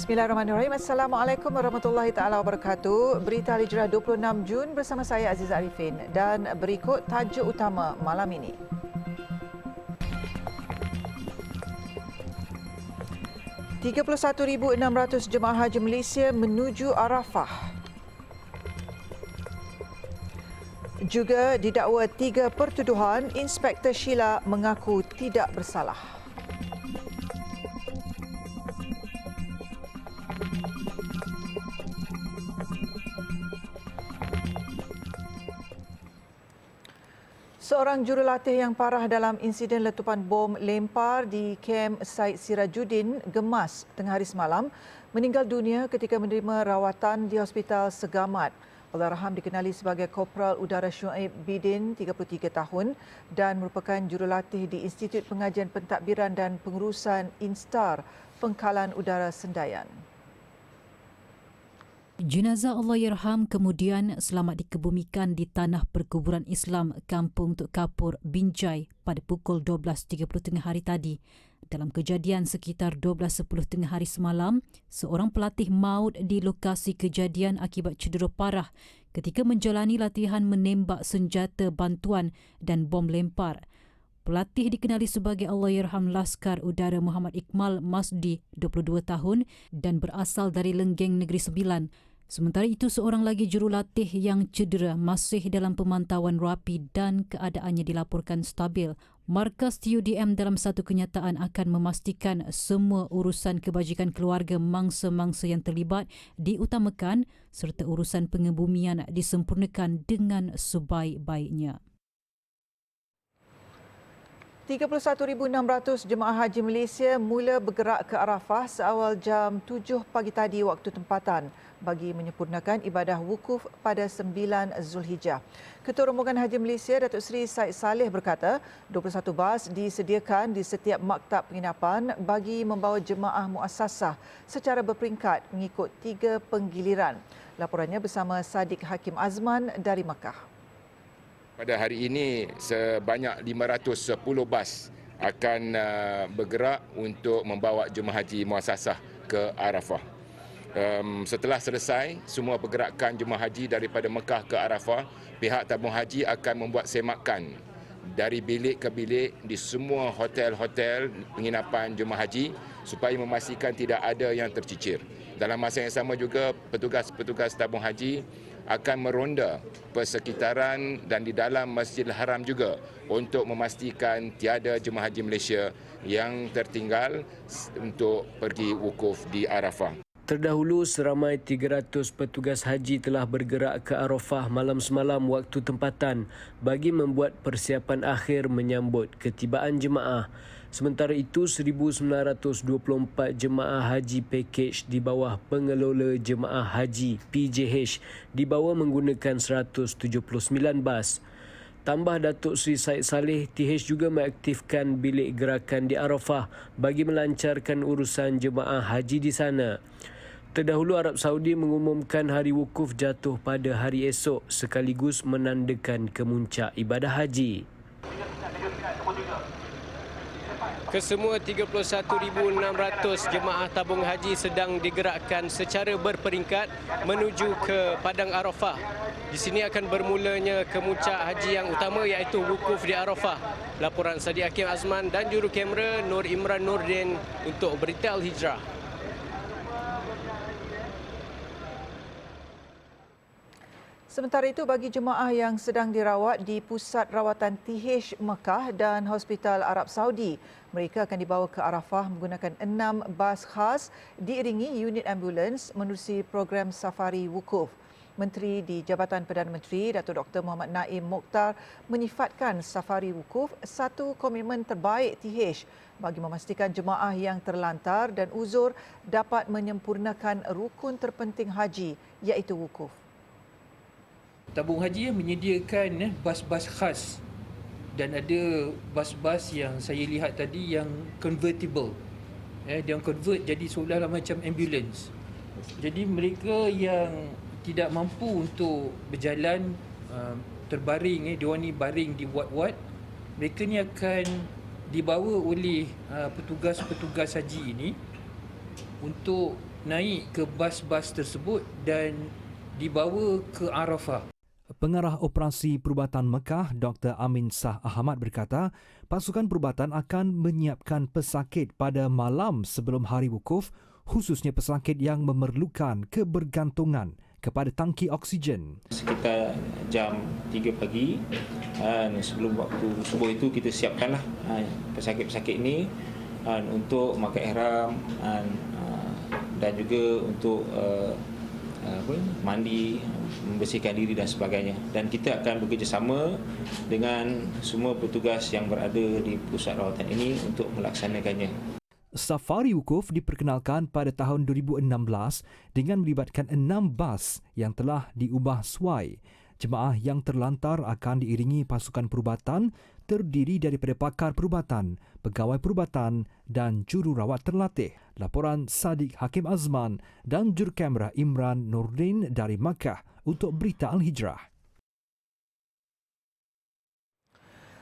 Bismillahirrahmanirrahim. Assalamualaikum warahmatullahi taala wabarakatuh. Berita Hijrah 26 Jun bersama saya Aziz Arifin dan berikut tajuk utama malam ini. $31,600 jemaah haji Malaysia menuju Arafah. Juga didakwa 3 pertuduhan, Inspektor Sheila mengaku tidak bersalah. Seorang jurulatih yang parah dalam insiden letupan bom lempar di kem Said Sirajuddin Gemas tengah hari semalam meninggal dunia ketika menerima rawatan di Hospital Segamat. Allahyarham dikenali sebagai Kopral Udara Syuaib Bidin, 33 tahun dan merupakan jurulatih di Institut Pengajian Pentadbiran dan Pengurusan Instar Pengkalan Udara Sendayan. Jenazah Allahyarham kemudian selamat dikebumikan di Tanah Perkuburan Islam Kampung Tuk Kapur, Binjai pada pukul 12.30 tengah hari tadi. Dalam kejadian sekitar 12.10 tengah hari semalam, seorang pelatih maut di lokasi kejadian akibat cedera parah ketika menjalani latihan menembak senjata bantuan dan bom lempar. Pelatih dikenali sebagai Allahyarham Laskar Udara Muhammad Iqmal Masdi, 22 tahun dan berasal dari Lenggeng Negeri Sembilan. Sementara itu, seorang lagi jurulatih yang cedera masih dalam pemantauan rapi dan keadaannya dilaporkan stabil. Markas TUDM dalam satu kenyataan akan memastikan semua urusan kebajikan keluarga mangsa-mangsa yang terlibat diutamakan serta urusan pengebumian disempurnakan dengan sebaik-baiknya. 31,600 jemaah haji Malaysia mula bergerak ke Arafah seawal jam 7 pagi tadi waktu tempatan bagi menyempurnakan ibadah wukuf pada 9 Zulhijjah. Ketua Rombongan Haji Malaysia, Datuk Seri Said Saleh berkata, 21 bas disediakan di setiap maktab penginapan bagi membawa jemaah muassasah secara berperingkat mengikut 3 penggiliran. Laporannya bersama Sadiq Hakim Azman dari Makkah. Pada hari ini sebanyak 510 bas akan bergerak untuk membawa jemaah haji muassasah ke Arafah. Setelah selesai semua pergerakan jemaah haji daripada Mekah ke Arafah, pihak tabung haji akan membuat semakan dari bilik ke bilik di semua hotel-hotel penginapan jemaah haji supaya memastikan tidak ada yang tercicir. Dalam masa yang sama juga, petugas-petugas tabung haji akan meronda persekitaran dan di dalam Masjidil Haram juga untuk memastikan tiada jemaah haji Malaysia yang tertinggal untuk pergi wukuf di Arafah. Terdahulu, seramai 300 petugas haji telah bergerak ke Arafah malam semalam waktu tempatan bagi membuat persiapan akhir menyambut ketibaan jemaah. Sementara itu, 1,924 jemaah haji package di bawah pengelola jemaah haji PJH dibawa menggunakan 179 bas. Tambah Datuk Seri Said Saleh, TH juga mengaktifkan bilik gerakan di Arafah bagi melancarkan urusan jemaah haji di sana. Terdahulu, Arab Saudi mengumumkan hari wukuf jatuh pada hari esok sekaligus menandakan kemuncak ibadah haji. Kesemua 31,600 jemaah tabung haji sedang digerakkan secara berperingkat menuju ke Padang Arafah. Di sini akan bermulanya kemuncak haji yang utama iaitu wukuf di Arafah. Laporan Sadiq Hakim Azman dan juru kamera Nur Imran Nurdin untuk Berita Al-Hijrah. Sementara itu, bagi jemaah yang sedang dirawat di Pusat Rawatan TH Mekah dan Hospital Arab Saudi, mereka akan dibawa ke Arafah menggunakan 6 bas khas diiringi unit ambulans menerusi program safari wukuf. Menteri di Jabatan Perdana Menteri, Datuk Dr. Muhammad Naim Mokhtar menyifatkan safari wukuf satu komitmen terbaik TH bagi memastikan jemaah yang terlantar dan uzur dapat menyempurnakan rukun terpenting haji iaitu wukuf. Tabung haji menyediakan bas-bas khas dan ada bas-bas yang saya lihat tadi yang convertible. Dia convert jadi seolah-olah macam ambulans. Jadi mereka yang tidak mampu untuk berjalan terbaring, dia orang ni baring di ward-ward, mereka ni akan dibawa oleh petugas-petugas haji ini untuk naik ke bas-bas tersebut dan dibawa ke Arafah. Pengarah Operasi Perubatan Mekah, Dr. Amin Shah Ahmad berkata, pasukan perubatan akan menyiapkan pesakit pada malam sebelum hari wukuf, khususnya pesakit yang memerlukan kebergantungan kepada tangki oksigen. Sekitar jam 3 pagi, sebelum waktu subuh itu kita siapkanlah pesakit-pesakit ini untuk memakai ihram dan juga untuk mandi, membersihkan diri dan sebagainya. Dan kita akan bekerjasama dengan semua petugas yang berada di pusat rawatan ini untuk melaksanakannya. Safari wukuf diperkenalkan pada tahun 2016 dengan melibatkan 6 bas yang telah diubah suai. Jemaah yang terlantar akan diiringi pasukan perubatan terdiri daripada pakar perubatan, pegawai perubatan dan jururawat terlatih. Laporan Sadiq Hakim Azman dan jurukamera Imran Nurdin dari Makkah untuk Berita Al-Hijrah.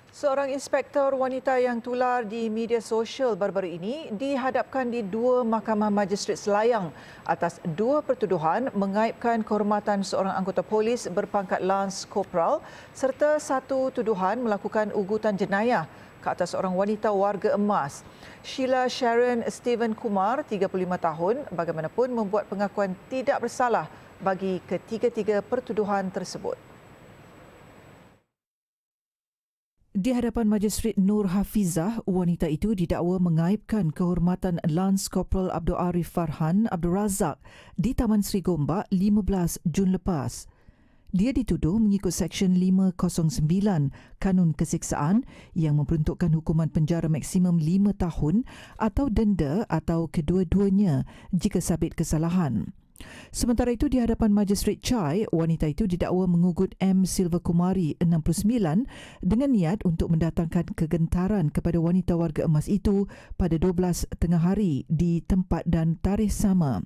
Seorang inspektor wanita yang tular di media sosial baru-baru ini dihadapkan di 2 Mahkamah Majistret Selayang atas 2 pertuduhan mengaibkan kehormatan seorang anggota polis berpangkat Lance Corporal serta 1 tuduhan melakukan ugutan jenayah ke atas seorang wanita warga emas. Sheila Sharon Stephen Kumar, 35 tahun, bagaimanapun membuat pengakuan tidak bersalah bagi ketiga-tiga pertuduhan tersebut. Di hadapan Majistret Nur Hafizah, wanita itu didakwa mengaibkan kehormatan Lance Corporal Abdul Arif Farhan Abdul Razak di Taman Seri Gombak 15 Jun lepas. Dia dituduh mengikut Seksyen 509 Kanun Keseksaan yang memperuntukkan hukuman penjara maksimum 5 tahun atau denda atau kedua-duanya jika sabit kesalahan. Sementara itu, di hadapan Majistret Chai, wanita itu didakwa mengugut M. Silva Kumari, 69, dengan niat untuk mendatangkan kegentaran kepada wanita warga emas itu pada 12 tengah hari di tempat dan tarikh sama.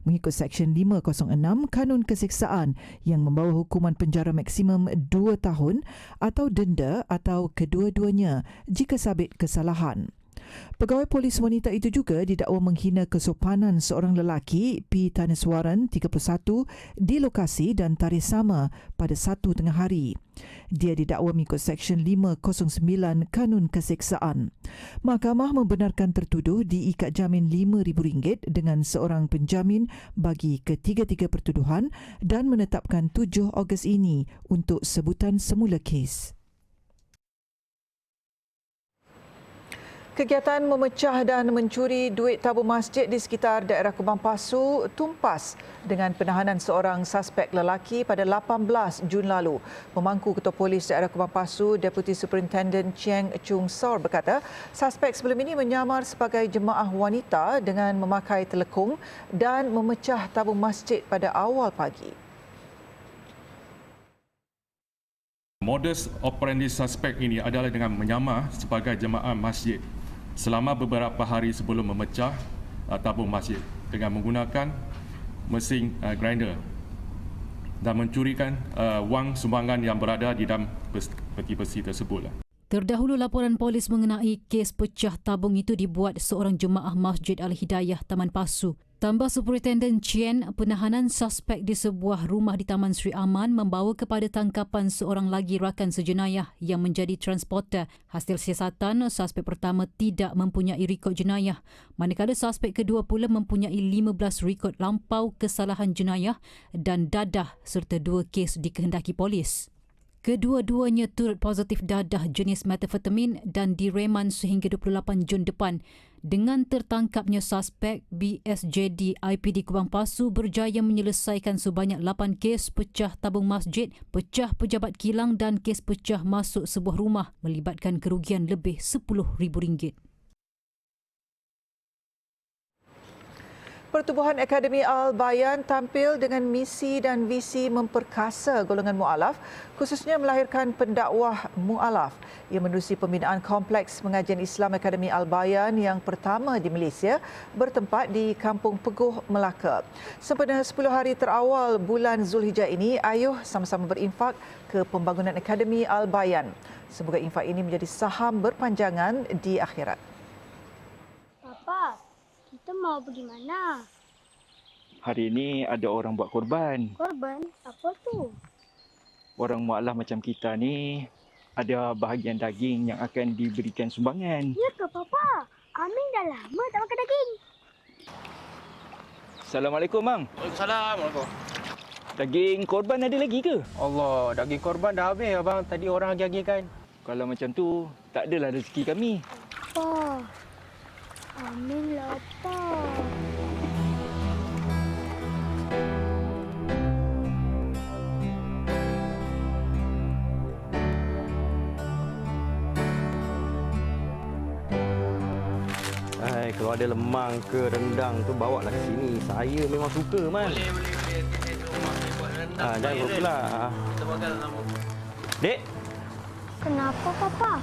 Mengikut Seksyen 506 Kanun Keseksaan yang membawa hukuman penjara maksimum 2 tahun atau denda atau kedua-duanya jika sabit kesalahan. Pegawai polis wanita itu juga didakwa menghina kesopanan seorang lelaki P. Taneswaran, 31, di lokasi dan tarikh sama pada 1 tengah hari. Dia didakwa mengikut Seksyen 509 Kanun Keseksaan. Mahkamah membenarkan tertuduh diikat jamin RM5,000 dengan seorang penjamin bagi ketiga-tiga pertuduhan dan menetapkan 7 Ogos ini untuk sebutan semula kes. Kegiatan memecah dan mencuri duit tabung masjid di sekitar daerah Kubang Pasu tumpas dengan penahanan seorang suspek lelaki pada 18 Jun lalu. Pemangku Ketua Polis daerah Kubang Pasu, Deputy Superintendent Chiang Chung Saur berkata, suspek sebelum ini menyamar sebagai jemaah wanita dengan memakai telekung dan memecah tabung masjid pada awal pagi. Modus operandi suspek ini adalah dengan menyamar sebagai jemaah masjid selama beberapa hari sebelum memecah tabung masjid dengan menggunakan mesin grinder dan mencurikan wang sumbangan yang berada di dalam peti-peti tersebut. Terdahulu, laporan polis mengenai kes pecah tabung itu dibuat seorang jemaah Masjid Al-Hidayah Taman Pasu. Tambah Superintendent Chien, penahanan suspek di sebuah rumah di Taman Sri Aman membawa kepada tangkapan seorang lagi rakan sejenayah yang menjadi transporter. Hasil siasatan, suspek pertama tidak mempunyai rekod jenayah, manakala suspek kedua pula mempunyai 15 rekod lampau kesalahan jenayah dan dadah serta 2 kes dikehendaki polis. Kedua-duanya turut positif dadah jenis metafetamin dan direman sehingga 28 Jun depan. Dengan tertangkapnya suspek, BSJD IPD Kubang Pasu berjaya menyelesaikan sebanyak 8 kes pecah tabung masjid, pecah pejabat kilang dan kes pecah masuk sebuah rumah melibatkan kerugian lebih RM10,000. Pertubuhan Akademi Al-Bayan tampil dengan misi dan visi memperkasa golongan mu'alaf, khususnya melahirkan pendakwah mu'alaf. Ia menerusi pembinaan kompleks pengajian Islam Akademi Al-Bayan yang pertama di Malaysia bertempat di Kampung Peguh, Melaka. Sempena 10 hari terawal bulan Zulhijjah ini, ayuh sama-sama berinfak ke pembangunan Akademi Al-Bayan. Semoga infak ini menjadi saham berpanjangan di akhirat. Papa, kita mau pergi mana? Hari ini ada orang buat korban. Korban? Apa tu? Orang mualaf macam kita ni ada bahagian daging yang akan diberikan sumbangan. Ya ke, Papa? Amin dah lama tak makan daging. Assalamualaikum, Mang. Waalaikumsalam. Daging korban ada lagi ke? Allah, daging korban dah habis abang. Tadi orang lagi kan. Kalau macam tu, tak adalah rezeki kami. Pa. Amin lah, Pa. Kalau ada lemang ke rendang tu bawa lah ke sini. Saya memang suka, Man. Boleh. Jangan lupa pula. Kita makan dalam. Dek. Kenapa, Papa?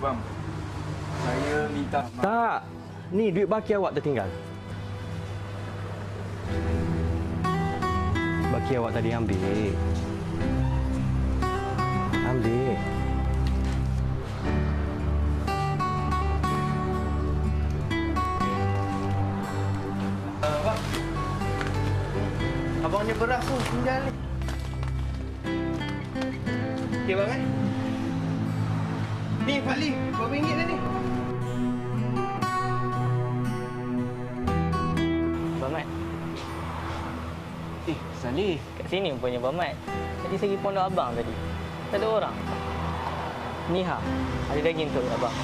Bang, saya minta maaf. Tak. Ni duit baki awak tertinggal. Baki awak tadi ambil. Ambil. Abangnya beras tu tinggal ni. Okey bang eh? Ni Pak Lee, RM2 dah ni. Abang Mat. Salih. Kat sini punya Abang Mat. Tadi saya pergi pondok abang tadi. Tak ada orang. Ni ha, ada daging tu abang.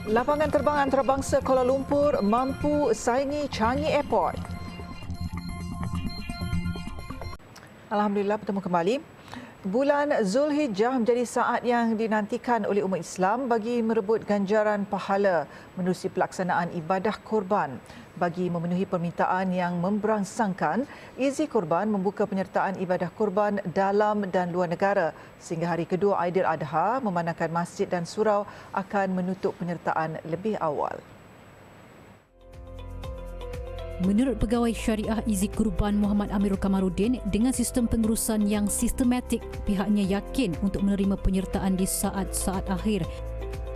Lapangan terbang antarabangsa Kuala Lumpur mampu saingi Changi Airport. Alhamdulillah, bertemu kembali. Bulan Zulhijjah menjadi saat yang dinantikan oleh umat Islam bagi merebut ganjaran pahala menerusi pelaksanaan ibadah korban. Bagi memenuhi permintaan yang memberangsangkan, Izi Korban membuka penyertaan ibadah korban dalam dan luar negara sehingga hari kedua Aidiladha memandangkan masjid dan surau akan menutup penyertaan lebih awal. Menurut Pegawai Syariah Izi Kurban Muhammad Amirul Kamaruddin, dengan sistem pengurusan yang sistematik, pihaknya yakin untuk menerima penyertaan di saat-saat akhir.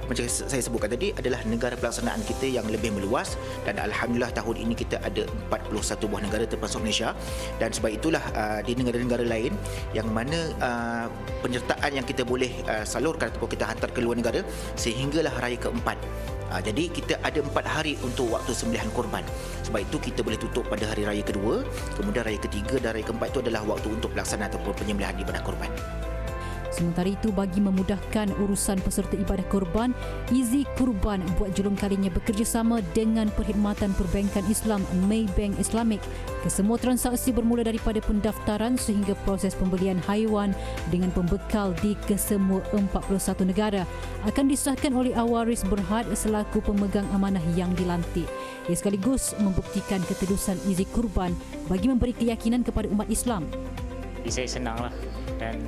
Macam saya sebutkan tadi, adalah negara pelaksanaan kita yang lebih meluas dan Alhamdulillah tahun ini kita ada 41 buah negara termasuk Malaysia, dan sebab itulah di negara-negara lain yang mana penyertaan yang kita boleh salurkan ataupun kita hantar ke luar negara sehinggalah raya keempat. Jadi kita ada 4 hari untuk waktu sembelihan korban. Sebab itu kita boleh tutup pada hari raya kedua, kemudian raya ketiga dan raya keempat itu adalah waktu untuk pelaksanaan ataupun penyembelihan ibadah korban. Sementara itu, bagi memudahkan urusan peserta ibadah korban, Izi Kurban buat julung kalinya bekerjasama dengan Perkhidmatan Perbankan Islam Maybank Islamic. Kesemua transaksi bermula daripada pendaftaran sehingga proses pembelian haiwan dengan pembekal di kesemua 41 negara akan disahkan oleh Awaris Berhad selaku pemegang amanah yang dilantik. Ia sekaligus membuktikan ketedusan Izi Kurban bagi memberi keyakinan kepada umat Islam. Saya senanglah dan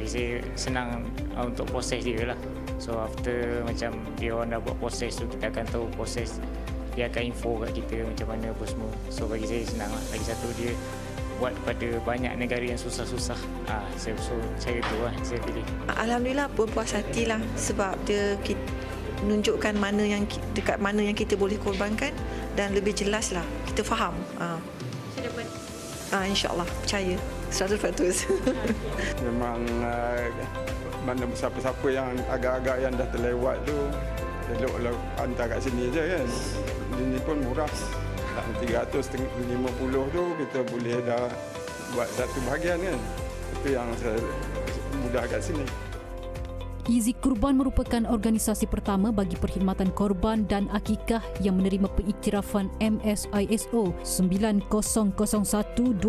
saya senang untuk proses dia lah. So after macam dia orang dah buat proses tu, kita akan tahu proses, dia akan info kat kita macam mana apa semua. So bagi saya senang lah. Lagi satu, dia buat pada banyak negara yang susah-susah. So cara tu lah saya pilih. Alhamdulillah pun puas hati lah sebab dia menunjukkan mana yang dekat mana yang kita boleh korbankan dan lebih jelas lah kita faham. Saya dapat insyaAllah percaya 100%. Memang mana siapa-siapa yang agak-agak yang dah terlewat tu eloklah hantar kat sini je kan. Ini pun murah. 350 tu kita boleh dah buat satu bahagian kan. Itu yang saya mudah kat sini. Izi Kurban merupakan organisasi pertama bagi perkhidmatan korban dan akikah yang menerima pengiktirafan MS-ISO 9001-2015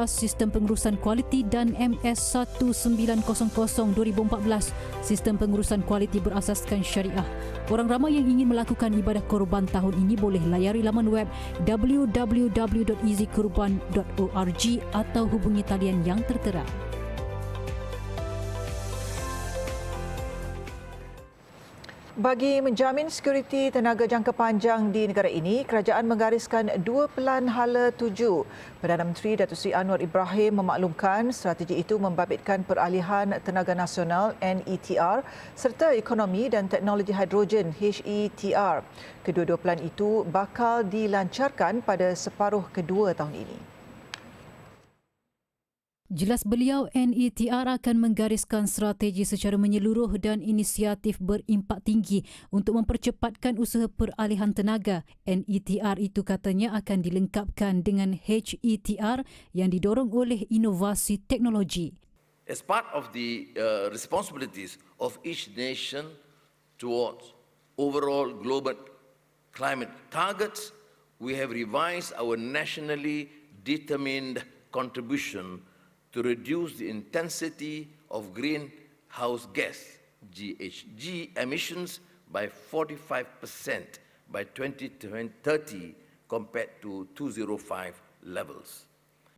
Sistem Pengurusan Kualiti dan MS-1900-2014 Sistem Pengurusan Kualiti berasaskan syariah. Orang ramai yang ingin melakukan ibadah korban tahun ini boleh layari laman web www.izikurban.org atau hubungi talian yang tertera. Bagi menjamin sekuriti tenaga jangka panjang di negara ini, kerajaan menggariskan 2 Pelan Hala 7. Perdana Menteri Datuk Seri Anwar Ibrahim memaklumkan strategi itu membabitkan peralihan tenaga nasional NETR serta ekonomi dan teknologi hidrogen HETR. Kedua-dua pelan itu bakal dilancarkan pada separuh kedua tahun ini. Jelas beliau, NETR akan menggariskan strategi secara menyeluruh dan inisiatif berimpak tinggi untuk mempercepatkan usaha peralihan tenaga. NETR itu katanya akan dilengkapkan dengan HETR yang didorong oleh inovasi teknologi. As part of the responsibilities of each nation towards overall global climate targets, we have revised our nationally determined contribution to reduce the intensity of greenhouse gas GHG emissions by 45% by 2030 compared to 2005 levels.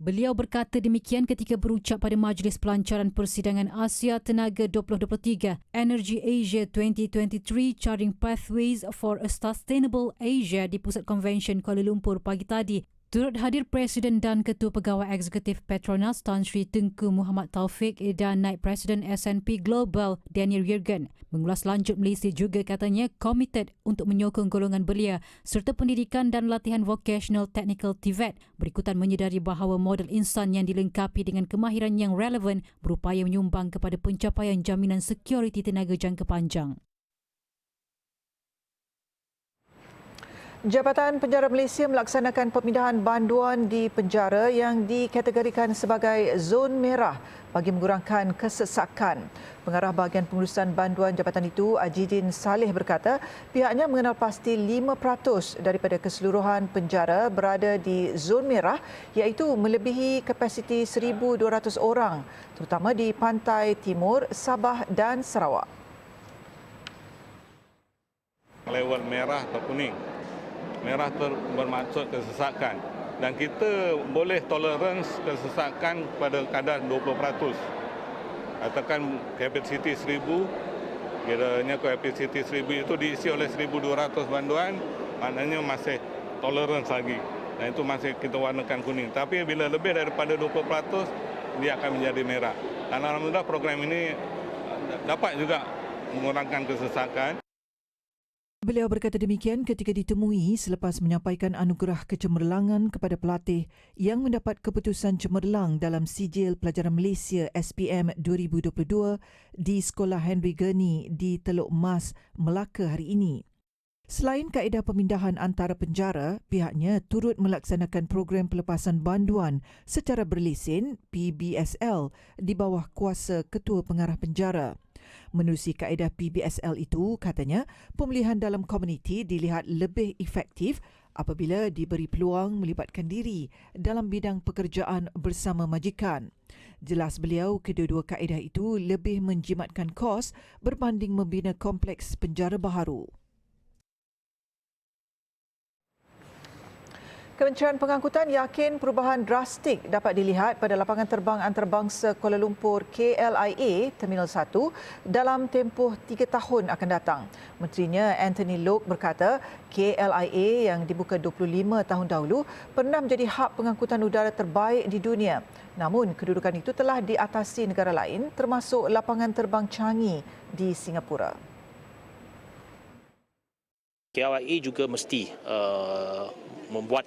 Beliau berkata demikian ketika berucap pada Majlis Pelancaran Persidangan Asia Tenaga 2023 Energy Asia 2023 Charting Pathways for a Sustainable Asia di Pusat Convention Kuala Lumpur pagi tadi. Turut hadir Presiden dan Ketua Pegawai Eksekutif Petronas Tan Sri Tengku Muhammad Taufik dan Naib Presiden S&P Global Daniel Yergen. Mengulas lanjut, Malaysia juga katanya komited untuk menyokong golongan belia serta pendidikan dan latihan vocational technical TVET berikutan menyedari bahawa model insan yang dilengkapi dengan kemahiran yang relevan berupaya menyumbang kepada pencapaian jaminan sekuriti tenaga jangka panjang. Jabatan Penjara Malaysia melaksanakan pemindahan banduan di penjara yang dikategorikan sebagai zon merah bagi mengurangkan kesesakan. Pengarah bahagian pengurusan banduan jabatan itu, Ajidin Saleh berkata pihaknya mengenal pasti 5% daripada keseluruhan penjara berada di zon merah iaitu melebihi kapasiti 1,200 orang terutama di pantai timur, Sabah dan Sarawak. Level merah atau kuning. Merah bermaksud kesesakan dan kita boleh tolerance kesesakan pada kadar 20%. Katakan kapasiti 1,000, kiranya kapasiti 1,000 itu diisi oleh 1,200 banduan, maknanya masih tolerance lagi. Dan itu masih kita warnakan kuning. Tapi bila lebih daripada 20%, dia akan menjadi merah. Dan alhamdulillah program ini dapat juga mengurangkan kesesakan. Beliau berkata demikian ketika ditemui selepas menyampaikan anugerah kecemerlangan kepada pelatih yang mendapat keputusan cemerlang dalam Sijil Pelajaran Malaysia SPM 2022 di Sekolah Henry Gurney di Teluk Mas, Melaka hari ini. Selain kaedah pemindahan antara penjara, pihaknya turut melaksanakan program pelepasan banduan secara berlesen PBSL di bawah kuasa Ketua Pengarah Penjara. Menerusi kaedah PBSL itu, katanya, pemulihan dalam komuniti dilihat lebih efektif apabila diberi peluang melibatkan diri dalam bidang pekerjaan bersama majikan. Jelas beliau, kedua-dua kaedah itu lebih menjimatkan kos berbanding membina kompleks penjara baharu. Kementerian Pengangkutan yakin perubahan drastik dapat dilihat pada lapangan terbang antarabangsa Kuala Lumpur KLIA Terminal 1 dalam tempoh 3 tahun akan datang. Menterinya Anthony Loke berkata KLIA yang dibuka 25 tahun dahulu pernah menjadi hub pengangkutan udara terbaik di dunia. Namun kedudukan itu telah diatasi negara lain termasuk lapangan terbang Changi di Singapura. KLIA juga mesti membuat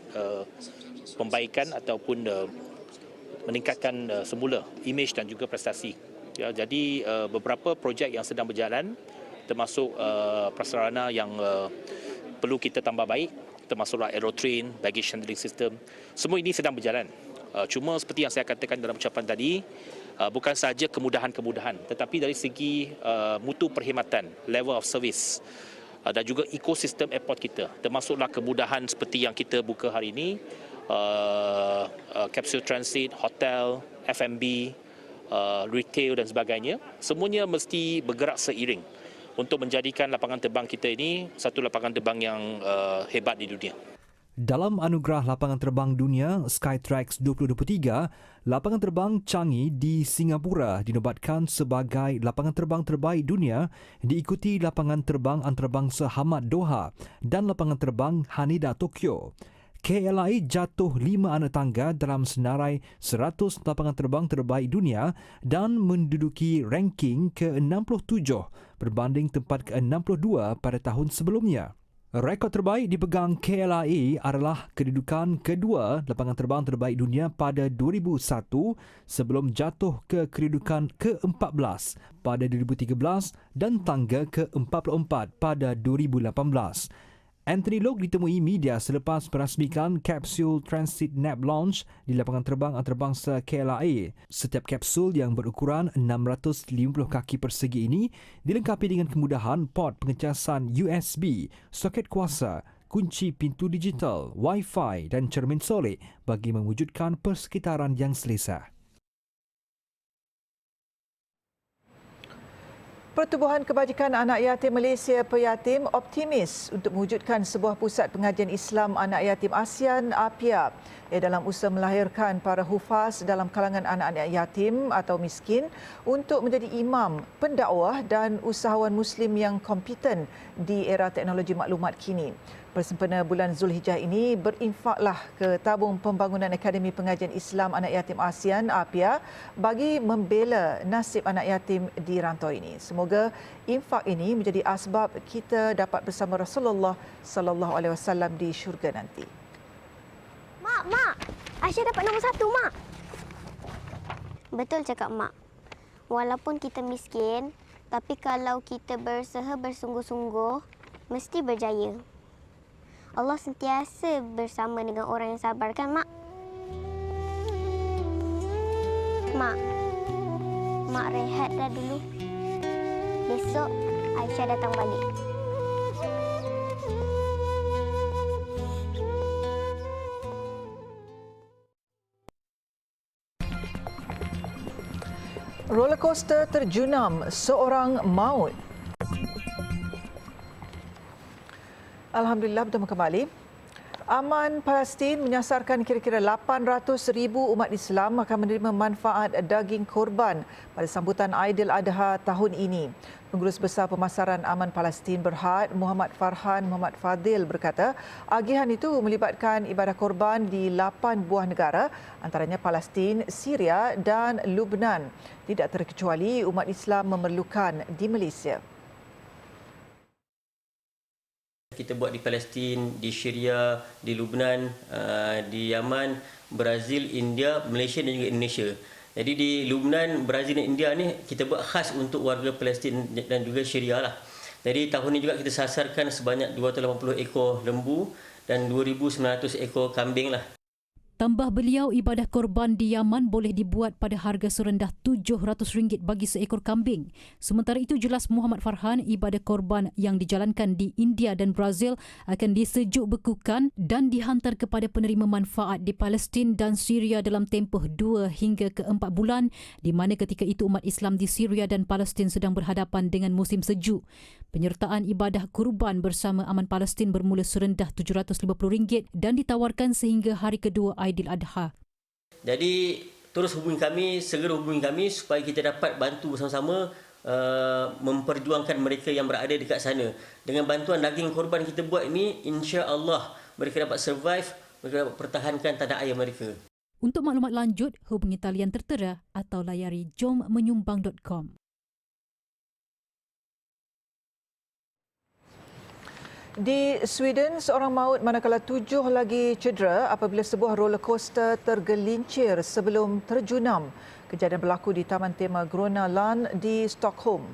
pembaikan ataupun meningkatkan semula imej dan juga prestasi. Ya, jadi beberapa projek yang sedang berjalan termasuk prasarana yang perlu kita tambah baik, termasuklah aerotrain, baggage handling system. Semua ini sedang berjalan. Cuma seperti yang saya katakan dalam ucapan tadi, bukan sahaja kemudahan-kemudahan tetapi dari segi mutu perkhidmatan, level of service dan juga ekosistem airport kita, termasuklah kemudahan seperti yang kita buka hari ini, capsule transit, hotel, F&B, retail dan sebagainya. Semuanya mesti bergerak seiring untuk menjadikan lapangan terbang kita ini satu lapangan terbang yang hebat di dunia. Dalam anugerah lapangan terbang dunia Skytrax 2023, lapangan terbang Changi di Singapura dinobatkan sebagai lapangan terbang terbaik dunia, diikuti lapangan terbang antarabangsa Hamad Doha dan lapangan terbang Haneda Tokyo. KLIA jatuh 5 anak tangga dalam senarai 100 lapangan terbang terbaik dunia dan menduduki ranking ke-67 berbanding tempat ke-62 pada tahun sebelumnya. Rekod terbaik dipegang KLIA adalah kedudukan kedua lapangan terbang terbaik dunia pada 2001 sebelum jatuh ke kedudukan ke-14 pada 2013 dan tangga ke-44 pada 2018. Anthony Loke ditemui media selepas merasmikan kapsul Transit Nav launch di lapangan terbang antarabangsa KLIA. Setiap kapsul yang berukuran 650 kaki persegi ini dilengkapi dengan kemudahan port pengecasan USB, soket kuasa, kunci pintu digital, Wi-Fi dan cermin solid bagi mewujudkan persekitaran yang selesa. Pertubuhan Kebajikan Anak Yatim Malaysia Peyatim optimis untuk mewujudkan sebuah pusat pengajian Islam anak yatim ASEAN APIA dalam usaha melahirkan para hufaz dalam kalangan anak-anak yatim atau miskin untuk menjadi imam, pendakwah dan usahawan Muslim yang kompeten di era teknologi maklumat kini. Bersempena bulan Zulhijjah ini, berinfaklah ke tabung pembangunan Akademi Pengajian Islam Anak Yatim ASEAN APIA bagi membela nasib anak yatim di rantau ini. Semoga infak ini menjadi asbab kita dapat bersama Rasulullah sallallahu alaihi wasallam di syurga nanti. Mak, Aisyah dapat nombor 1, Mak. Betul cakap Mak. Walaupun kita miskin, tapi kalau kita berusaha bersungguh-sungguh, mesti berjaya. Allah sentiasa bersama dengan orang yang sabar, kan, Mak? Mak rehat dah dulu. Besok Aisyah datang balik. Rollercoaster terjunam, seorang maut. Alhamdulillah, bertemu kembali. Aman Palestin menyasarkan kira-kira 800,000 umat Islam akan menerima manfaat daging korban pada sambutan Aidiladha tahun ini. Pengurus Besar Pemasaran Aman Palestin Berhad Muhammad Farhan Muhammad Fadil berkata, agihan itu melibatkan ibadah korban di 8 buah negara, antaranya Palestin, Syria dan Lubnan. Tidak terkecuali umat Islam memerlukan di Malaysia. Kita buat di Palestin, di Syria, di Lubnan, di Yaman, Brazil, India, Malaysia dan juga Indonesia. Jadi di Lubnan, Brazil dan India ni kita buat khas untuk warga Palestin dan juga Syria lah. Jadi tahun ini juga kita sasarkan sebanyak 280 ekor lembu dan 2,900 ekor kambing lah. Tambah beliau, ibadah korban di Yaman boleh dibuat pada harga serendah RM700 bagi seekor kambing. Sementara itu, jelas Muhammad Farhan, ibadah korban yang dijalankan di India dan Brazil akan disejuk bekukan dan dihantar kepada penerima manfaat di Palestin dan Syria dalam tempoh 2 hingga ke 4 bulan, di mana ketika itu umat Islam di Syria dan Palestin sedang berhadapan dengan musim sejuk. Penyertaan ibadah kurban bersama Aman Palestin bermula serendah RM750 dan ditawarkan sehingga hari kedua Aidiladha. Jadi terus segera hubungi kami supaya kita dapat bantu bersama-sama memperjuangkan mereka yang berada dekat sana. Dengan bantuan daging korban kita buat ini, insya-Allah mereka dapat survive, mereka dapat pertahankan tanah air mereka. Untuk maklumat lanjut, hubungi talian tertera atau layari jommenyumbang.com. Di Sweden, seorang maut manakala 7 lagi cedera apabila sebuah roller coaster tergelincir sebelum terjunam. Kejadian berlaku di Taman Tema Gröna Lund di Stockholm.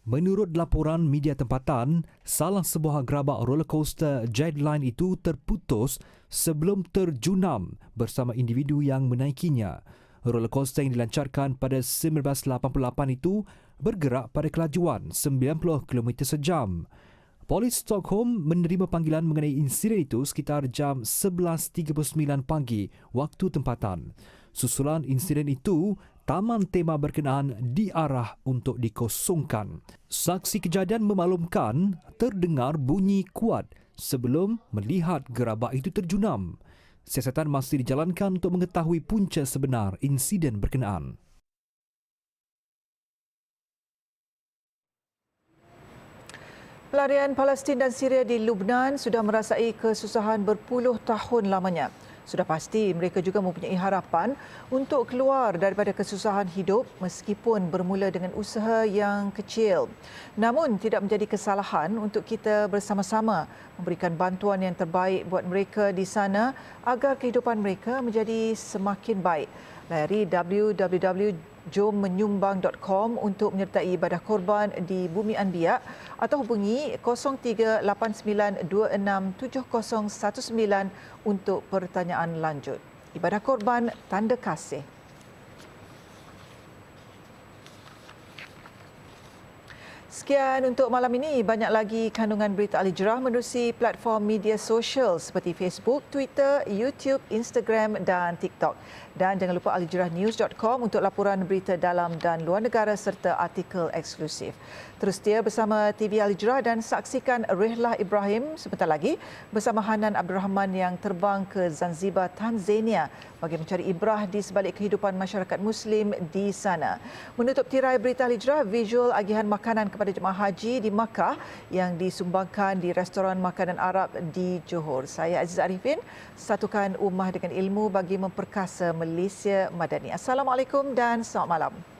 Menurut laporan media tempatan, salah sebuah gerabak roller coaster Jetline itu terputus sebelum terjunam bersama individu yang menaikinya. Roller coaster yang dilancarkan pada 1988 itu bergerak pada kelajuan 90 km sejam. Polis Stockholm menerima panggilan mengenai insiden itu sekitar jam 11.39 pagi waktu tempatan. Susulan insiden itu, taman tema berkenaan diarah untuk dikosongkan. Saksi kejadian memaklumkan terdengar bunyi kuat sebelum melihat gerabak itu terjunam. Siasatan masih dijalankan untuk mengetahui punca sebenar insiden berkenaan. Pelarian Palestin dan Syria di Lubnan sudah merasai kesusahan berpuluh tahun lamanya. Sudah pasti mereka juga mempunyai harapan untuk keluar daripada kesusahan hidup meskipun bermula dengan usaha yang kecil. Namun tidak menjadi kesalahan untuk kita bersama-sama memberikan bantuan yang terbaik buat mereka di sana agar kehidupan mereka menjadi semakin baik. Layari www.jommenyumbang.com untuk menyertai ibadah korban di Bumi Anbiya atau hubungi 0389267019 untuk pertanyaan lanjut. Ibadah korban tanda kasih. Sekian untuk malam ini. Banyak lagi kandungan berita Al Hijrah menerusi platform media sosial seperti Facebook, Twitter, YouTube, Instagram dan TikTok. Dan jangan lupa alhijrahnews.com untuk laporan berita dalam dan luar negara serta artikel eksklusif. Terus setia bersama TV Al Hijrah dan saksikan Rehlah Ibrahim sebentar lagi bersama Hanan Abdul Rahman yang terbang ke Zanzibar, Tanzania bagi mencari ibrah di sebalik kehidupan masyarakat Muslim di sana. Menutup tirai berita Al Hijrah, visual agihan makanan kepada jemaah haji di Makkah yang disumbangkan di restoran makanan Arab di Johor. Saya Aziz Arifin, satukan ummah dengan ilmu bagi memperkasa Malaysia Madani. Assalamualaikum dan selamat malam.